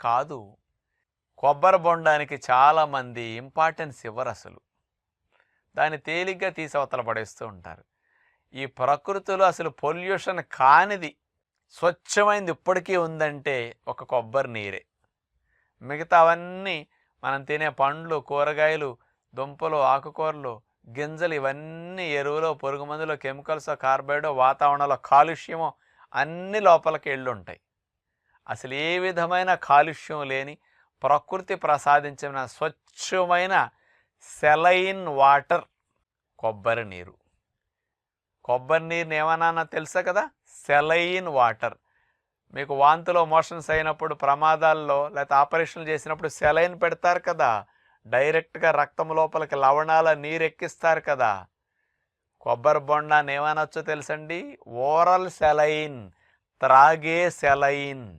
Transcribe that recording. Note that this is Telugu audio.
కాదు. కొబ్బరి బొండానికి చాలామంది ఇంపార్టెన్స్ ఇవ్వరు అసలు. దాన్ని తేలిగ్గా తీసి అవతల పడేస్తూ ఉంటారు. ఈ ప్రకృతిలో అసలు పొల్యూషన్ కానిది, స్వచ్ఛమైనది ఇప్పటికీ ఉందంటే ఒక కొబ్బరి నీరే. మిగతావన్నీ మనం తినే పండ్లు, కూరగాయలు, దుంపలు, ఆకుకూరలు, గింజలు ఇవన్నీ ఎరువులో, పురుగు మందులో, కెమికల్స్, కార్బైడో, వాతావరణంలో కాలుష్యమో అన్ని లోపలికి వెళ్ళుంటాయి. అసలు ఏ విధమైన కాలుష్యం లేని ప్రకృతి ప్రసాదించిన స్వచ్ఛమైన సెలైన్ వాటర్ కొబ్బరి నీరు. కొబ్బరి నీరుని ఏమన్నా తెలుసా కదా? Saline water. మీకు వాంతులో మోషన్స్ అయినప్పుడు, ప్రమాదాల్లో లేకపోతే ఆపరేషన్లు చేసినప్పుడు సెలైన్ పెడతారు కదా, డైరెక్ట్గా రక్తం లోపలికి లవణాల నీరు ఎక్కిస్తారు కదా. కొబ్బరి బొండాన్ని ఏమనొచ్చో తెలుసండి? ఓరల్ సెలైన్, త్రాగే సెలైన్.